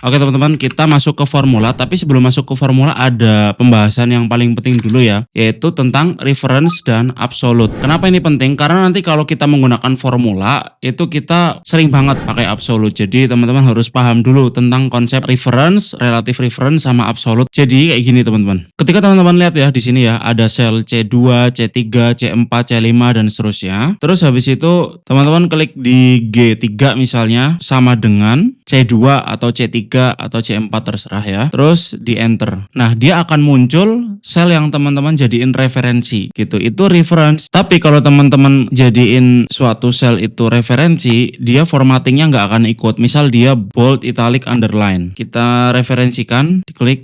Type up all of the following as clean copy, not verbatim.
Oke teman-teman, kita masuk ke formula, tapi sebelum masuk ke formula ada pembahasan yang paling penting dulu ya, yaitu tentang reference dan absolute. Kenapa ini penting? Karena nanti kalau kita menggunakan formula, itu kita sering banget pakai absolute. Jadi teman-teman harus paham dulu tentang konsep reference, relative reference, sama absolute. Jadi kayak gini teman-teman. Ketika teman-teman lihat ya di sini ya, ada sel C2, C3, C4, C5 dan seterusnya. Terus habis itu teman-teman klik di G3 misalnya sama dengan C2 atau C3 atau C4 terserah ya. Terus di enter. Nah, dia akan muncul sel yang teman-teman jadiin referensi gitu. Itu reference. Tapi kalau teman-teman jadiin suatu sel itu referensi, dia formattingnya nggak akan ikut. Misal dia bold, italic, underline. Kita referensikan, diklik.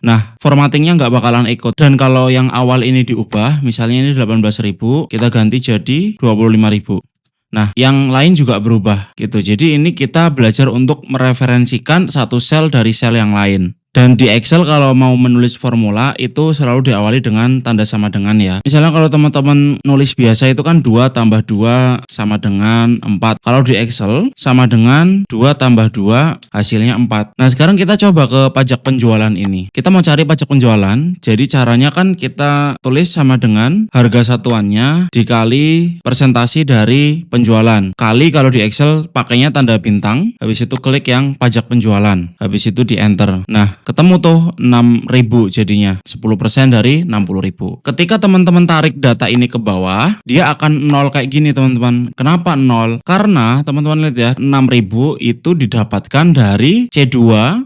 Nah, formattingnya nggak bakalan ikut. Dan kalau yang awal ini diubah, misalnya ini 18.000, kita ganti jadi 25.000. Nah, yang lain juga berubah gitu. Jadi ini kita belajar untuk mereferensikan satu sel dari sel yang lain. Dan di Excel kalau mau menulis formula itu selalu diawali dengan tanda sama dengan ya. Misalnya kalau teman-teman nulis biasa itu kan 2 tambah 2 sama dengan 4. Kalau di Excel sama dengan 2 tambah 2 hasilnya 4. Nah sekarang kita coba ke pajak penjualan ini. Kita mau cari pajak penjualan. Jadi caranya kan kita tulis sama dengan harga satuannya dikali persentasi dari penjualan. Kali kalau di Excel pakainya tanda bintang. Habis itu klik yang pajak penjualan. Habis itu di enter. Nah ketemu tuh 6.000 jadinya 10% dari 60.000. Ketika teman-teman tarik data ini ke bawah, dia akan nol kayak gini teman-teman. Kenapa nol? Karena teman-teman lihat ya, 6.000 itu didapatkan dari C2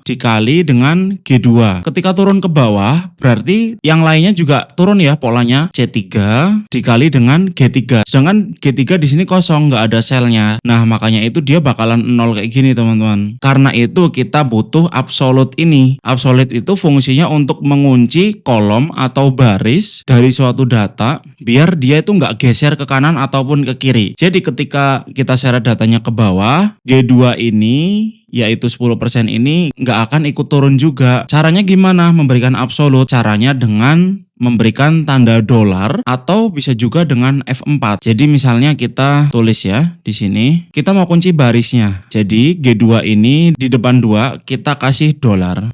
dikali dengan G2. Ketika turun ke bawah, berarti yang lainnya juga turun ya polanya. C3 dikali dengan G3. Sedangkan G3 di sini kosong, nggak ada selnya. Nah makanya itu dia bakalan nol kayak gini teman-teman. Karena itu kita butuh absolute ini. Absolute itu fungsinya untuk mengunci kolom atau baris dari suatu data biar dia itu nggak geser ke kanan ataupun ke kiri. Jadi ketika kita seret datanya ke bawah, G2 ini yaitu 10% ini nggak akan ikut turun juga. Caranya gimana memberikan absolute? Caranya dengan memberikan tanda dolar atau bisa juga dengan F4. Jadi misalnya kita tulis ya di sini, kita mau kunci barisnya. Jadi G2 ini di depan 2 kita kasih dolar.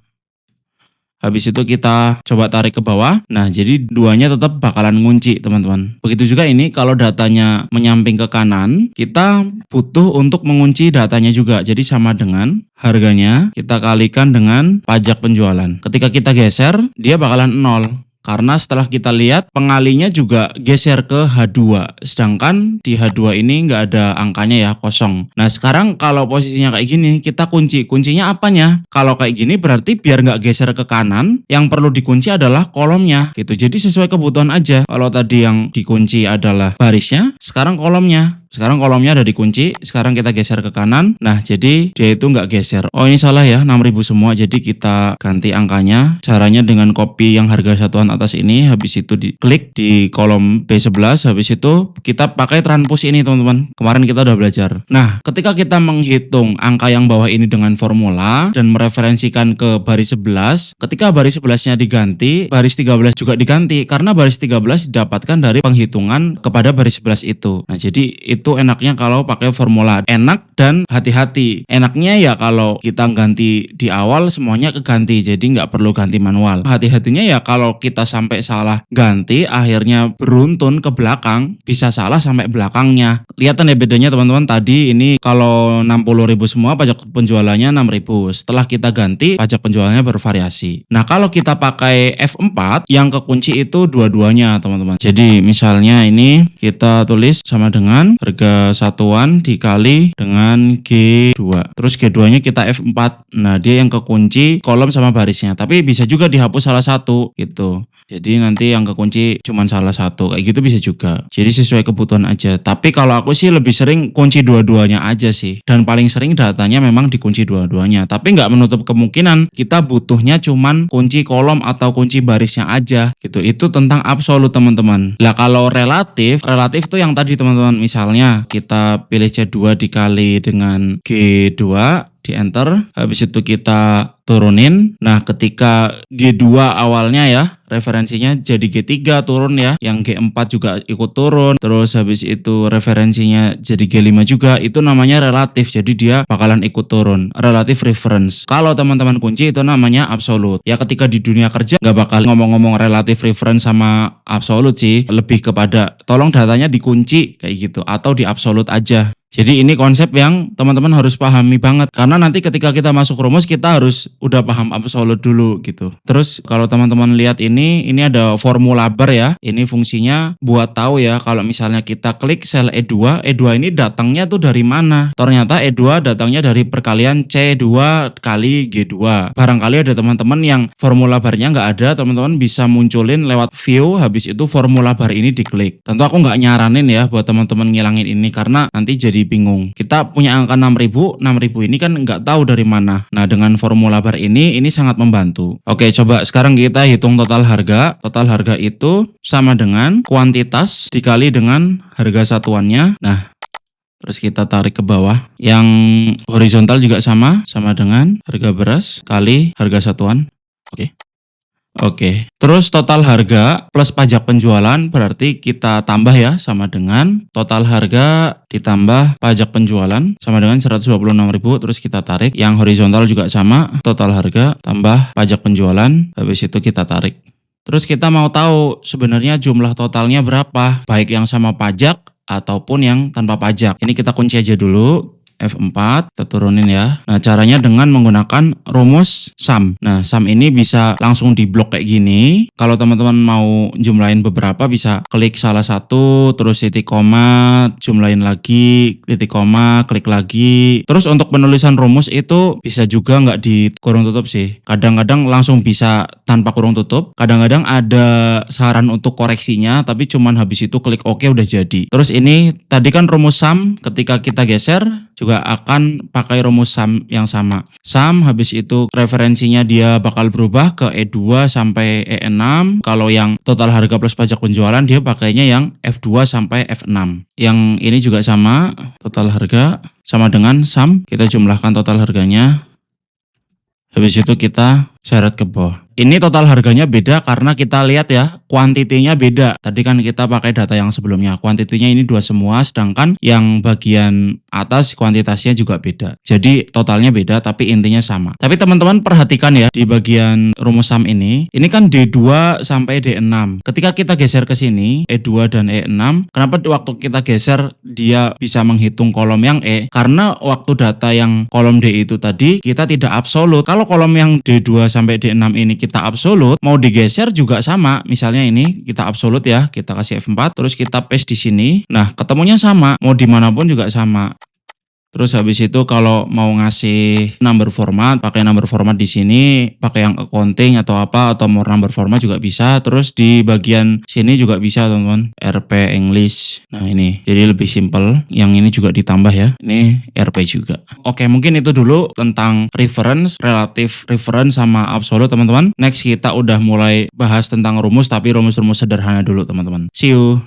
Habis itu kita coba tarik ke bawah. Nah, jadi duanya tetap bakalan ngunci, teman-teman. Begitu juga ini kalau datanya menyamping ke kanan, kita butuh untuk mengunci datanya juga. Jadi sama dengan harganya kita kalikan dengan pajak penjualan. Ketika kita geser, dia bakalan 0. Karena setelah kita lihat pengalinya juga geser ke H2. Sedangkan di H2 ini nggak ada angkanya ya, kosong. Nah sekarang kalau posisinya kayak gini, kita kunci. Kuncinya apanya? Kalau kayak gini berarti biar nggak geser ke kanan, yang perlu dikunci adalah kolomnya gitu. Jadi sesuai kebutuhan aja. Kalau tadi yang dikunci adalah barisnya, sekarang kolomnya. Sekarang kolomnya ada dikunci, sekarang kita geser ke kanan. Nah, jadi dia itu nggak geser. Oh, ini salah ya, 6.000 semua. Jadi kita ganti angkanya. Caranya dengan copy yang harga satuan atas ini, habis itu diklik di kolom B11, habis itu kita pakai transpose ini, teman-teman. Kemarin kita udah belajar. Nah, ketika kita menghitung angka yang bawah ini dengan formula dan mereferensikan ke baris 11, ketika baris 11-nya diganti, baris 13 juga diganti karena baris 13 didapatkan dari penghitungan kepada baris 11 itu. Nah, jadi itu enaknya kalau pakai formula. Enak dan hati-hati. Enaknya ya kalau kita ganti di awal semuanya keganti, jadi nggak perlu ganti manual. Hati-hatinya ya kalau kita sampai salah ganti, akhirnya beruntun ke belakang, bisa salah sampai belakangnya. Lihat ya bedanya teman-teman, tadi ini kalau 60.000 semua pajak penjualannya 6.000. Setelah kita ganti, pajak penjualannya bervariasi. Nah kalau kita pakai F4, yang kekunci itu dua-duanya teman-teman. Jadi misalnya ini kita tulis sama dengan harga satuan dikali dengan G2. Terus G2-nya kita F4. Nah, dia yang kekunci kolom sama barisnya. Tapi bisa juga dihapus salah satu gitu. Jadi nanti yang kekunci cuma salah satu. Kayak gitu bisa juga. Jadi sesuai kebutuhan aja. Tapi kalau aku sih lebih sering kunci dua-duanya aja sih. Dan paling sering datanya memang dikunci dua-duanya. Tapi nggak menutup kemungkinan kita butuhnya cuman kunci kolom atau kunci barisnya aja gitu. Itu tentang absolut teman-teman. Lah kalau relatif tuh yang tadi teman-teman, misalnya kita pilih C2 dikali dengan G2, di enter, habis itu kita turunin. Nah ketika G2 awalnya ya referensinya jadi G3 turun ya, yang G4 juga ikut turun, terus habis itu referensinya jadi G5 juga, itu namanya relatif, jadi dia bakalan ikut turun, relative reference. Kalau teman-teman kunci itu namanya absolute. Ya ketika di dunia kerja nggak bakal ngomong-ngomong relative reference sama absolute sih, lebih kepada tolong datanya dikunci kayak gitu, atau di absolute aja. Jadi ini konsep yang teman-teman harus pahami banget, karena nanti ketika kita masuk rumus kita harus udah paham absolute dulu gitu. Terus kalau teman-teman lihat ini ada formula bar ya. Ini fungsinya buat tahu ya kalau misalnya kita klik sel E2, E2 ini datangnya tuh dari mana? Ternyata E2 datangnya dari perkalian C2 kali G2. Barangkali ada teman-teman yang formula barnya nggak ada, teman-teman bisa munculin lewat view, habis itu formula bar ini diklik. Tentu aku nggak nyaranin ya buat teman-teman ngilangin ini karena nanti jadi bingung. Kita punya angka 6000 ini kan nggak tahu dari mana. Nah dengan formula bar ini sangat membantu. Oke, coba sekarang kita hitung total harga. Total harga itu sama dengan kuantitas dikali dengan harga satuannya. Nah terus kita tarik ke bawah. Yang horizontal juga sama dengan harga beras kali harga satuan. Oke. Terus total harga plus pajak penjualan berarti kita tambah ya, sama dengan total harga ditambah pajak penjualan sama dengan 126.000, terus kita tarik. Yang horizontal juga sama, total harga tambah pajak penjualan, habis itu kita tarik. Terus kita mau tahu sebenarnya jumlah totalnya berapa, baik yang sama pajak ataupun yang tanpa pajak. Ini kita kunci aja dulu. F4, kita turunin ya. Nah caranya dengan menggunakan rumus sum. Nah sum ini bisa langsung diblok kayak gini. Kalau teman-teman mau jumlahin beberapa bisa klik salah satu, terus titik koma, jumlahin lagi, titik koma, klik lagi. Terus untuk penulisan rumus itu bisa juga nggak di kurung tutup sih. Kadang-kadang langsung bisa tanpa kurung tutup. Kadang-kadang ada saran untuk koreksinya, tapi cuman habis itu klik OK udah jadi. Terus ini tadi kan rumus sum, ketika kita geser juga akan pakai rumus sum yang sama. Sum habis itu referensinya dia bakal berubah ke E2 sampai E6. Kalau yang total harga plus pajak penjualan dia pakainya yang F2 sampai F6. Yang ini juga sama, total harga sama dengan sum, kita jumlahkan total harganya. Habis itu kita seret ke bawah. Ini total harganya beda karena kita lihat ya, kuantitinya beda. Tadi kan kita pakai data yang sebelumnya. Kuantitinya ini 2 semua, sedangkan yang bagian atas kuantitasnya juga beda. Jadi totalnya beda tapi intinya sama. Tapi teman-teman perhatikan ya, di bagian rumus sum ini kan D2 sampai D6. Ketika kita geser ke sini, E2 dan E6, kenapa waktu kita geser dia bisa menghitung kolom yang E? Karena waktu data yang kolom D itu tadi kita tidak absolut. Kalau kolom yang D2 sampai D6 ini kita absolut, mau digeser juga sama. Misalnya ini kita absolut ya, kita kasih F4, terus kita paste di sini. Nah, ketemunya sama, mau dimanapun juga sama. Terus habis itu kalau mau ngasih number format, pakai number format di sini, pakai yang accounting atau apa, atau more number format juga bisa. Terus di bagian sini juga bisa teman-teman, RP English. Nah ini, jadi lebih simple. Yang ini juga ditambah ya, ini RP juga. Oke, mungkin itu dulu tentang reference, relative reference sama absolute teman-teman. Next kita udah mulai bahas tentang rumus, tapi rumus-rumus sederhana dulu teman-teman. See you.